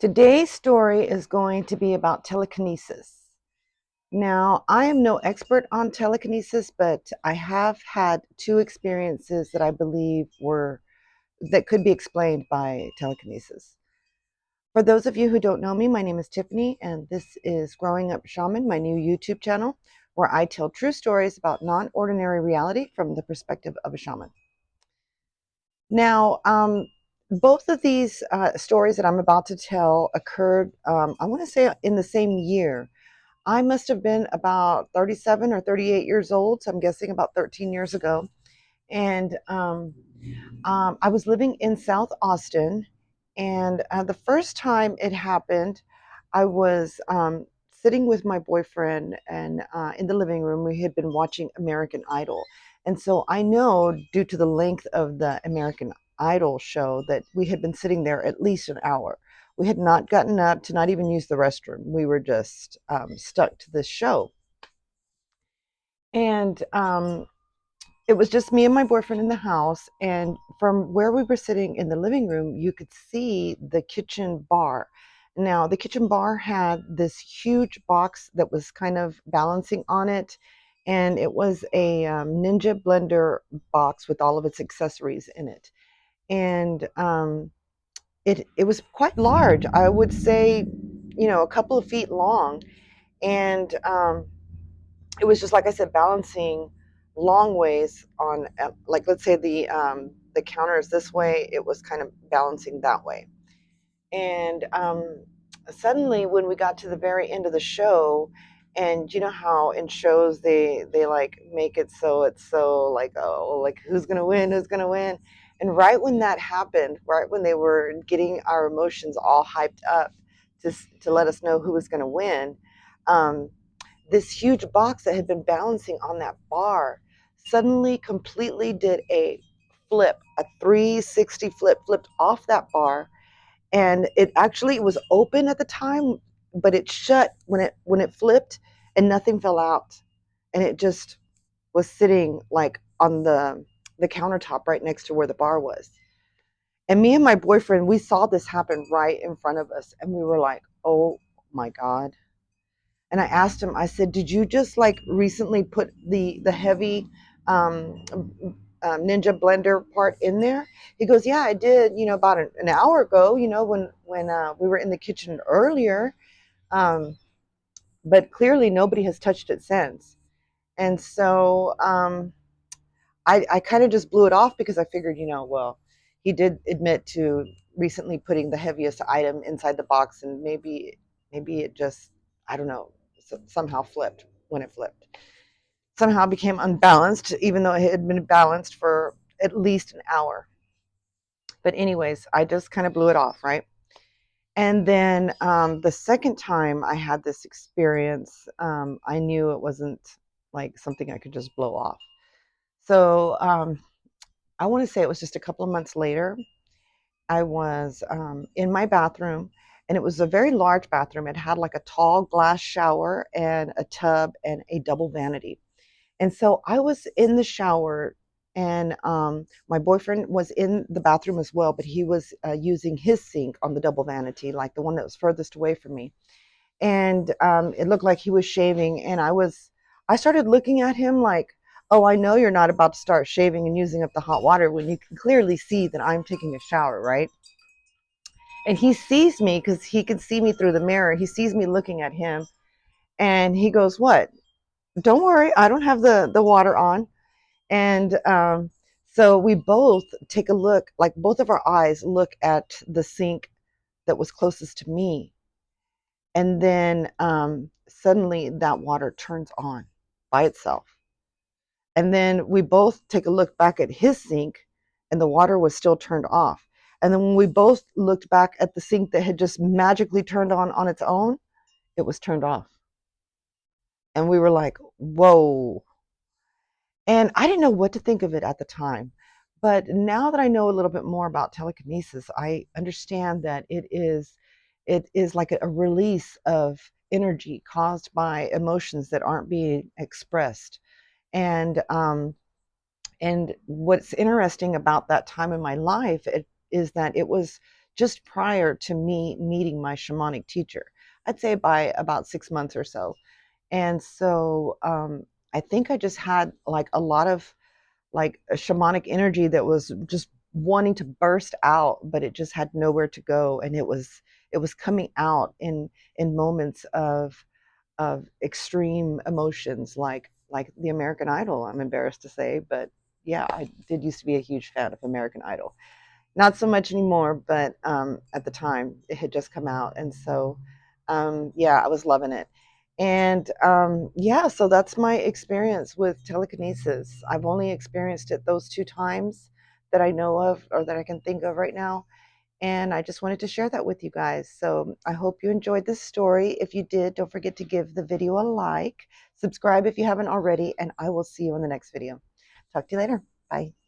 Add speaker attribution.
Speaker 1: Today's story is going to be about telekinesis. Now, I am no expert on telekinesis, but I have had two experiences that I believe that could be explained by telekinesis. For those of you who don't know me, my name is Tiffany, and this is Growing Up Shaman, my new YouTube channel, where I tell true stories about non ordinary reality from the perspective of a shaman. Now, both of these stories that I'm about to tell occurred, I want to say, in the same year. I must have been about 37 or 38 years old, so I'm guessing about 13 years ago. And I was living in South Austin, and the first time it happened, I was sitting with my boyfriend, and in the living room, we had been watching American Idol. And so I know, due to the length of the American Idol show, that we had been sitting there at least an hour. We had not gotten up to not even use the restroom. We were just stuck to this show. And it was just me and my boyfriend in the house, and from where we were sitting in the living room, you could see the kitchen bar. Now, the kitchen bar had this huge box that was kind of balancing on it, and it was a Ninja blender box with all of its accessories in it. And it was quite large. I would say, a couple of feet long, and it was just, like I said, balancing long ways on, like, let's say the counter is this way, it was kind of balancing that way. And suddenly, when we got to the very end of the show, and you know how in shows they like make it so it's so like, oh, like, who's gonna win, who's gonna win. And right when that happened, right when they were getting our emotions all hyped up to let us know who was going to win, um, this huge box that had been balancing on that bar suddenly completely did a flip, a 360 flip, flipped off that bar. And it actually was open at the time, but it shut when it flipped, and nothing fell out. And it just was sitting like on the countertop right next to where the bar was. And me and my boyfriend, we saw this happen right in front of us, and we were like, oh my God. And I asked him, I said, did you just like recently put the heavy Ninja blender part in there? He goes, yeah, I did, about an hour ago, when we were in the kitchen earlier. Um, but clearly nobody has touched it since. And so I kind of just blew it off because I figured, well, he did admit to recently putting the heaviest item inside the box, and maybe it just, I don't know, somehow flipped when it flipped. Somehow became unbalanced, even though it had been balanced for at least an hour. But anyways, I just kind of blew it off, right? And then the second time I had this experience, I knew it wasn't like something I could just blow off. So I want to say it was just a couple of months later. I was in my bathroom, and it was a very large bathroom. It had like a tall glass shower and a tub and a double vanity. And so I was in the shower, and my boyfriend was in the bathroom as well, but he was using his sink on the double vanity, like the one that was furthest away from me. And it looked like he was shaving, and I started looking at him like, oh, I know you're not about to start shaving and using up the hot water when you can clearly see that I'm taking a shower, right? And he sees me because he can see me through the mirror. He sees me looking at him, and he goes, what? Don't worry, I don't have the water on. And so we both take a look, like both of our eyes look at the sink that was closest to me. And then suddenly that water turns on by itself. And then we both take a look back at his sink, and the water was still turned off. And then when we both looked back at the sink that had just magically turned on its own, it was turned off. And we were like, whoa. And I didn't know what to think of it at the time. But now that I know a little bit more about telekinesis, I understand that it is like a release of energy caused by emotions that aren't being expressed. And and what's interesting about that time in my life is that it was just prior to me meeting my shamanic teacher. I'd say by about 6 months or so. And so I think I just had like a lot of like a shamanic energy that was just wanting to burst out, but it just had nowhere to go. And it was coming out in moments of extreme emotions, like the American Idol, I'm embarrassed to say. But yeah, I did used to be a huge fan of American Idol. Not so much anymore, but at the time it had just come out, and so yeah, I was loving it. And yeah, so that's my experience with telekinesis. I've only experienced it those 2 times that I know of, or that I can think of right now. And I just wanted to share that with you guys. So I hope you enjoyed this story. If you did, don't forget to give the video a like, subscribe if you haven't already, and I will see you in the next video. Talk to you later. Bye.